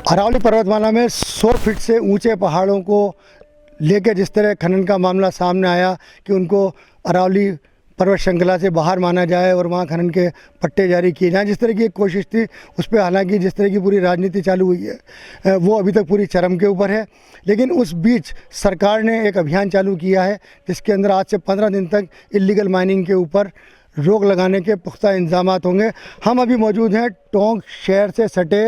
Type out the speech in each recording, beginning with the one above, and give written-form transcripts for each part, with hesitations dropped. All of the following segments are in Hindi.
अरावली पर्वतमाला में 100 फीट से ऊंचे पहाड़ों को लेकर जिस तरह खनन का मामला सामने आया कि उनको अरावली पर्वत श्रृंखला से बाहर माना जाए और वहाँ खनन के पट्टे जारी किए जाएँ, जिस तरह की एक कोशिश थी उस पर हालांकि जिस तरह की पूरी राजनीति चालू हुई है वो अभी तक पूरी चरम के ऊपर है। लेकिन उस बीच सरकार ने एक अभियान चालू किया है जिसके अंदर आज से 15 दिन तक इल्लीगल माइनिंग के ऊपर रोक लगाने के पुख्ता इंतजामात होंगे। हम अभी मौजूद हैं टोंक शहर से सटे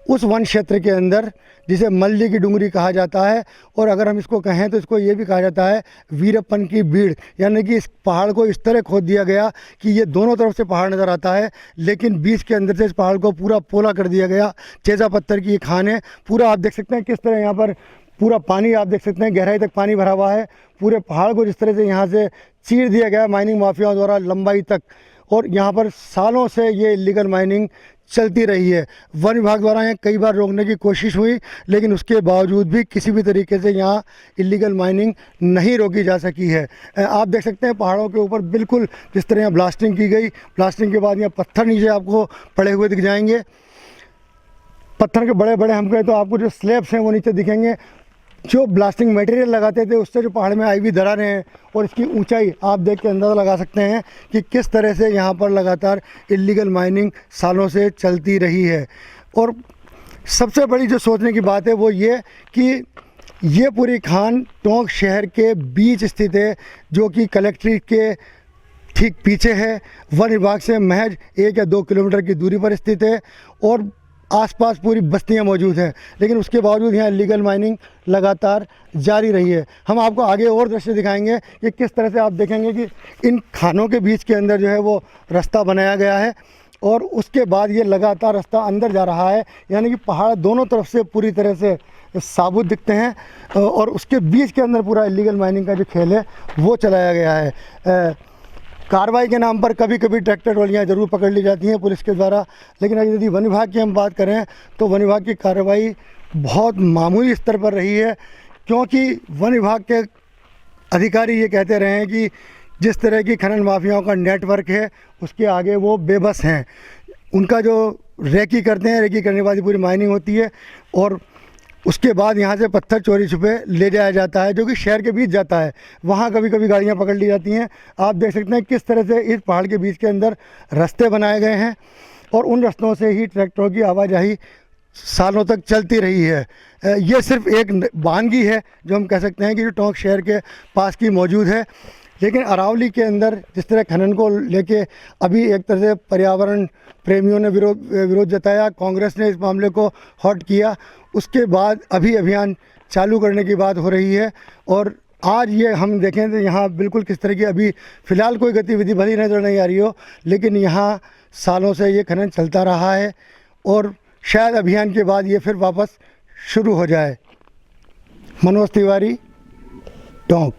उस वन क्षेत्र के अंदर जिसे मल्ली की डूंगरी कहा जाता है, और अगर हम इसको कहें तो इसको ये भी कहा जाता है वीरप्पन की भीड़, यानी कि इस पहाड़ को इस तरह खोद दिया गया कि ये दोनों तरफ से पहाड़ नज़र आता है लेकिन बीच के अंदर से इस पहाड़ को पूरा पोला कर दिया गया। चेजा पत्थर की ये खान है। पूरा आप देख सकते हैं किस तरह यहाँ पर पूरा पानी आप देख सकते हैं, गहराई तक पानी भरा हुआ है। पूरे पहाड़ को जिस तरह से यहाँ से चीर दिया गया माइनिंग माफियाओं द्वारा लंबाई तक, और यहाँ पर सालों से ये इल्लीगल माइनिंग चलती रही है। वन विभाग द्वारा यहाँ कई बार रोकने की कोशिश हुई लेकिन उसके बावजूद भी किसी भी तरीके से यहाँ इल्लीगल माइनिंग नहीं रोकी जा सकी है। आप देख सकते हैं पहाड़ों के ऊपर बिल्कुल जिस तरह यहाँ ब्लास्टिंग की गई, ब्लास्टिंग के बाद यहाँ पत्थर नीचे आपको पड़े हुए दिख जाएंगे। पत्थर के बड़े बड़े हम कहें तो आपको जो स्लैब्स हैं वो नीचे दिखेंगे। जो ब्लास्टिंग मटेरियल लगाते थे उससे जो पहाड़ में आई हुई दरारें हैं और इसकी ऊंचाई आप देख के अंदाज़ा लगा सकते हैं कि किस तरह से यहाँ पर लगातार इल्लीगल माइनिंग सालों से चलती रही है। और सबसे बड़ी जो सोचने की बात है वो ये कि ये पूरी खान टोंक शहर के बीच स्थित है, जो कि कलेक्ट्रेट के ठीक पीछे है। वन विभाग से महज 1 या 2 किलोमीटर की दूरी पर स्थित है और आसपास पूरी बस्तियां मौजूद हैं, लेकिन उसके बावजूद यहाँ इल्लीगल माइनिंग लगातार जारी रही है। हम आपको आगे और दृश्य दिखाएंगे कि किस तरह से आप देखेंगे कि इन खानों के बीच के अंदर जो है वो रास्ता बनाया गया है और उसके बाद ये लगातार रास्ता अंदर जा रहा है, यानी कि पहाड़ दोनों तरफ से पूरी तरह से साबुत दिखते हैं और उसके बीच के अंदर पूरा इल्लीगल माइनिंग का जो खेल है वो चलाया गया है। कार्रवाई के नाम पर कभी कभी ट्रैक्टर ट्रॉलियाँ ज़रूर पकड़ ली जाती हैं पुलिस के द्वारा, लेकिन अगर यदि वन विभाग की हम बात करें तो वन विभाग की कार्रवाई बहुत मामूली स्तर पर रही है, क्योंकि वन विभाग के अधिकारी ये कहते रहे हैं कि जिस तरह की खनन माफियाओं का नेटवर्क है उसके आगे वो बेबस हैं। उनका जो रेकी करते हैं, रेकी करने के बाद पूरी माइनिंग होती है और उसके बाद यहाँ से पत्थर चोरी छुपे ले जाया जाता है, जो कि शहर के बीच जाता है। वहाँ कभी कभी गाड़ियाँ पकड़ ली जाती हैं। आप देख सकते हैं किस तरह से इस पहाड़ के बीच के अंदर रास्ते बनाए गए हैं और उन रास्तों से ही ट्रैक्टरों की आवाजाही सालों तक चलती रही है। ये सिर्फ एक वानगी है जो हम कह सकते हैं कि जो टोंक शहर के पास की मौजूद है, लेकिन अरावली के अंदर जिस तरह खनन को लेके अभी एक तरह से पर्यावरण प्रेमियों ने विरोध जताया, कांग्रेस ने इस मामले को हॉट किया, उसके बाद अभी अभियान चालू करने की बात हो रही है। और आज ये हम देखें तो यहाँ बिल्कुल किस तरह की अभी फ़िलहाल कोई गतिविधि भली नज़र नहीं आ रही हो, लेकिन यहाँ सालों से ये खनन चलता रहा है और शायद अभियान के बाद ये फिर वापस शुरू हो जाए। मनोज तिवारी, टोंक।